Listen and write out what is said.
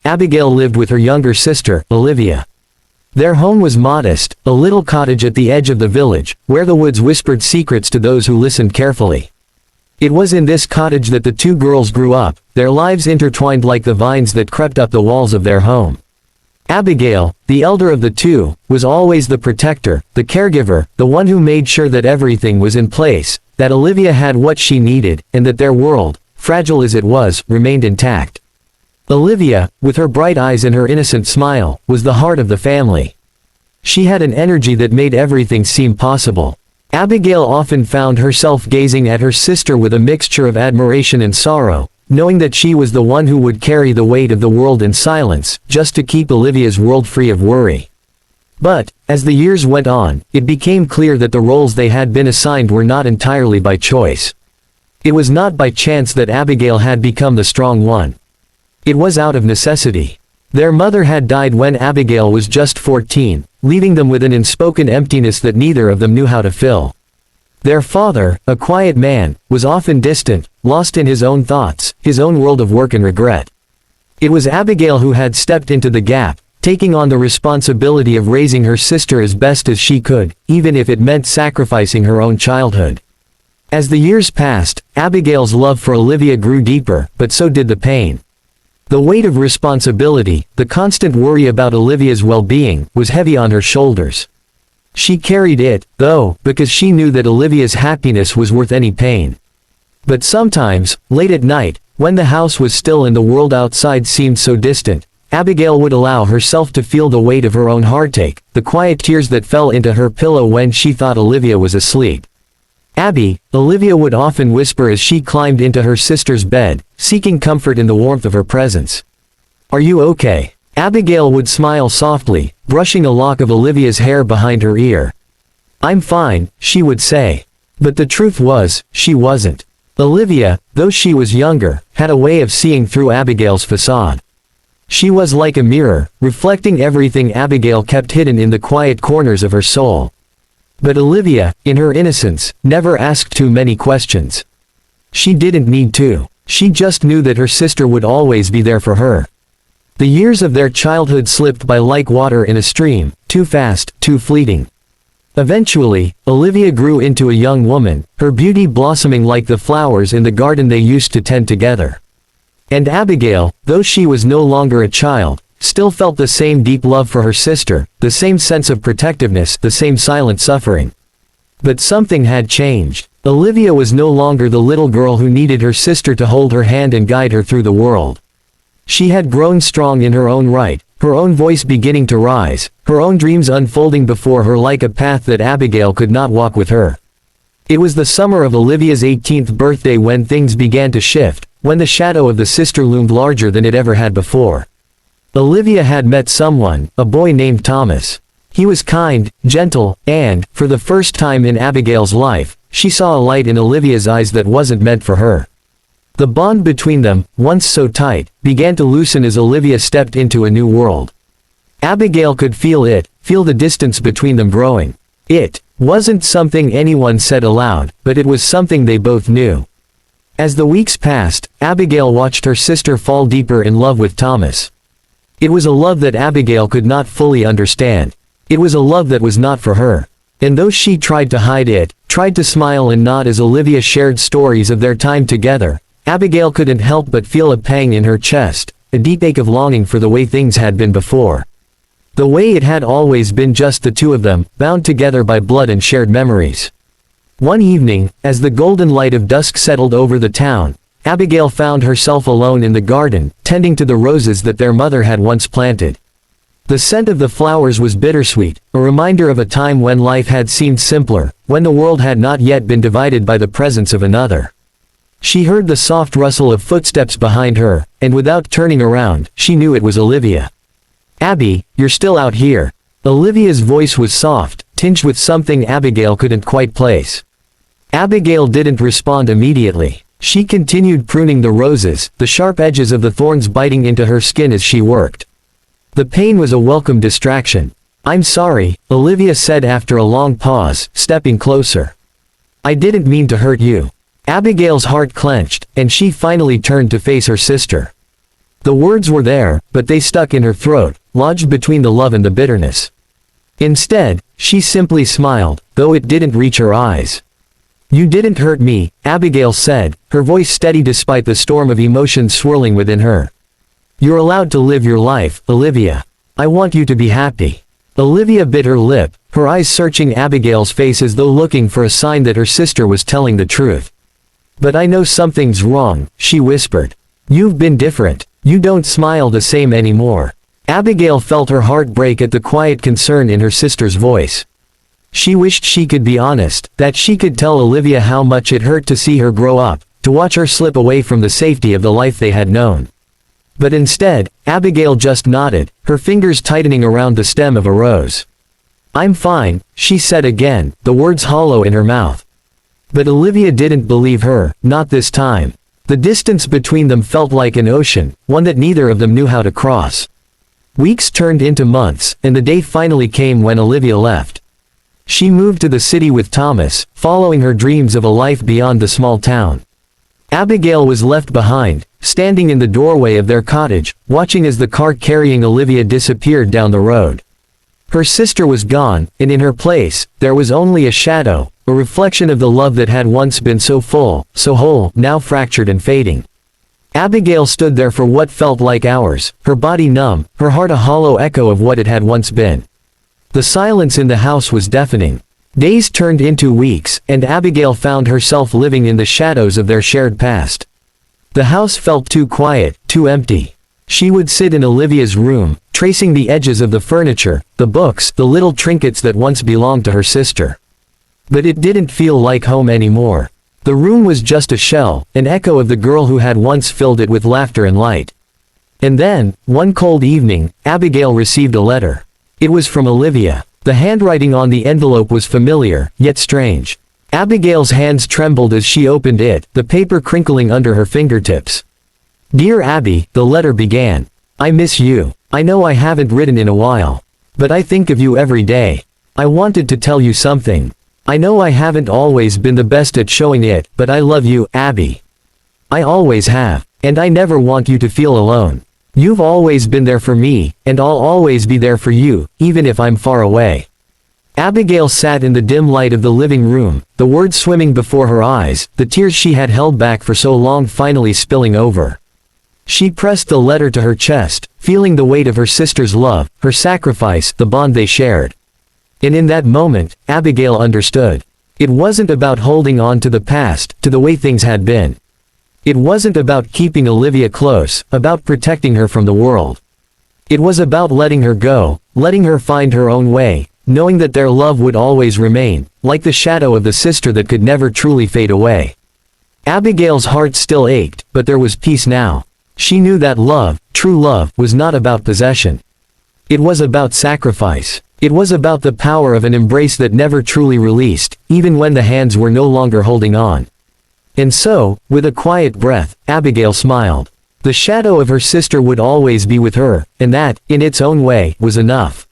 Abigail lived with her younger sister, Olivia. Their home was modest, a little cottage at the edge of the village, where the woods whispered secrets to those who listened carefully. It was in this cottage that the two girls grew up, their lives intertwined like the vines that crept up the walls of their home. Abigail, the elder of the two, was always the protector, the caregiver, the one who made sure that everything was in place, that Olivia had what she needed, and that their world, fragile as it was, remained intact. Olivia, with her bright eyes and her innocent smile, was the heart of the family. She had an energy that made everything seem possible. Abigail often found herself gazing at her sister with a mixture of admiration and sorrow, knowing that she was the one who would carry the weight of the world in silence, just to keep Olivia's world free of worry. But, as the years went on, it became clear that the roles they had been assigned were not entirely by choice. It was not by chance that Abigail had become the strong one. It was out of necessity. Their mother had died when Abigail was just 14, leaving them with an unspoken emptiness that neither of them knew how to fill. Their father, a quiet man, was often distant, lost in his own thoughts, his own world of work and regret. It was Abigail who had stepped into the gap, taking on the responsibility of raising her sister as best as she could, even if it meant sacrificing her own childhood. As the years passed, Abigail's love for Olivia grew deeper, but so did the pain. The weight of responsibility, the constant worry about Olivia's well-being, was heavy on her shoulders. She carried it, though, because she knew that Olivia's happiness was worth any pain. But sometimes, late at night, when the house was still and the world outside seemed so distant, Abigail would allow herself to feel the weight of her own heartache, the quiet tears that fell into her pillow when she thought Olivia was asleep. Olivia would often whisper as she climbed into her sister's bed, seeking comfort in the warmth of her presence. "Are you okay?" Abigail would smile softly, brushing a lock of Olivia's hair behind her ear. "I'm fine," she would say. But the truth was, she wasn't. Olivia, though she was younger, had a way of seeing through Abigail's facade. She was like a mirror, reflecting everything Abigail kept hidden in the quiet corners of her soul. But Olivia, in her innocence, never asked too many questions. She didn't need to. She just knew that her sister would always be there for her. The years of their childhood slipped by like water in a stream, too fast, too fleeting. Eventually, Olivia grew into a young woman, her beauty blossoming like the flowers in the garden they used to tend together. And Abigail, though she was no longer a child, still felt the same deep love for her sister, the same sense of protectiveness, the same silent suffering. But something had changed. Olivia was no longer the little girl who needed her sister to hold her hand and guide her through the world. She had grown strong in her own right, her own voice beginning to rise, her own dreams unfolding before her like a path that Abigail could not walk with her. It was the summer of Olivia's 18th birthday when things began to shift, when the shadow of the sister loomed larger than it ever had before. Olivia had met someone, a boy named Thomas. He was kind, gentle, and, for the first time in Abigail's life, she saw a light in Olivia's eyes that wasn't meant for her. The bond between them, once so tight, began to loosen as Olivia stepped into a new world. Abigail could feel it, feel the distance between them growing. It wasn't something anyone said aloud, but it was something they both knew. As the weeks passed, Abigail watched her sister fall deeper in love with Thomas. It was a love that Abigail could not fully understand. It was a love that was not for her. And though she tried to hide it, tried to smile and nod as Olivia shared stories of their time together, Abigail couldn't help but feel a pang in her chest, a deep ache of longing for the way things had been before. The way it had always been, just the two of them, bound together by blood and shared memories. One evening, as the golden light of dusk settled over the town, Abigail found herself alone in the garden, tending to the roses that their mother had once planted. The scent of the flowers was bittersweet, a reminder of a time when life had seemed simpler, when the world had not yet been divided by the presence of another. She heard the soft rustle of footsteps behind her, and without turning around, she knew it was Olivia. "Abby, you're still out here." Olivia's voice was soft, tinged with something Abigail couldn't quite place. Abigail didn't respond immediately. She continued pruning the roses, the sharp edges of the thorns biting into her skin as she worked. The pain was a welcome distraction. "I'm sorry," Olivia said after a long pause, stepping closer. "I didn't mean to hurt you." Abigail's heart clenched, and she finally turned to face her sister. The words were there, but they stuck in her throat, lodged between the love and the bitterness. Instead, she simply smiled, though it didn't reach her eyes. "You didn't hurt me," Abigail said, her voice steady despite the storm of emotions swirling within her. "You're allowed to live your life, Olivia. I want you to be happy." Olivia bit her lip, her eyes searching Abigail's face as though looking for a sign that her sister was telling the truth. "But I know something's wrong," she whispered. "You've been different. You don't smile the same anymore." Abigail felt her heart break at the quiet concern in her sister's voice. She wished she could be honest, that she could tell Olivia how much it hurt to see her grow up, to watch her slip away from the safety of the life they had known. But instead, Abigail just nodded, her fingers tightening around the stem of a rose. "I'm fine," she said again, the words hollow in her mouth. But Olivia didn't believe her, not this time. The distance between them felt like an ocean, one that neither of them knew how to cross. Weeks turned into months, and the day finally came when Olivia left. She moved to the city with Thomas, following her dreams of a life beyond the small town. Abigail was left behind, standing in the doorway of their cottage, watching as the cart carrying Olivia disappeared down the road. Her sister was gone, and in her place, there was only a shadow, a reflection of the love that had once been so full, so whole, now fractured and fading. Abigail stood there for what felt like hours, her body numb, her heart a hollow echo of what it had once been. The silence in the house was deafening. Days turned into weeks, and Abigail found herself living in the shadows of their shared past. The house felt too quiet, too empty. She would sit in Olivia's room, tracing the edges of the furniture, the books, the little trinkets that once belonged to her sister. But it didn't feel like home anymore. The room was just a shell, an echo of the girl who had once filled it with laughter and light. And then, one cold evening, Abigail received a letter. It was from Olivia. The handwriting on the envelope was familiar, yet strange. Abigail's hands trembled as she opened it, the paper crinkling under her fingertips. "Dear Abby," the letter began. "I miss you. I know I haven't written in a while. But I think of you every day. I wanted to tell you something. I know I haven't always been the best at showing it, but I love you, Abby. I always have. And I never want you to feel alone. You've always been there for me, and I'll always be there for you, even if I'm far away." Abigail sat in the dim light of the living room, the words swimming before her eyes, the tears she had held back for so long finally spilling over. She pressed the letter to her chest, feeling the weight of her sister's love, her sacrifice, the bond they shared. And in that moment, Abigail understood. It wasn't about holding on to the past, to the way things had been. It wasn't about keeping Olivia close, about protecting her from the world. It was about letting her go, letting her find her own way, knowing that their love would always remain, like the shadow of the sister that could never truly fade away. Abigail's heart still ached, but there was peace now. She knew that love, true love, was not about possession. It was about sacrifice. It was about the power of an embrace that never truly released, even when the hands were no longer holding on. And so, with a quiet breath, Abigail smiled. The shadow of her sister would always be with her, and that, in its own way, was enough.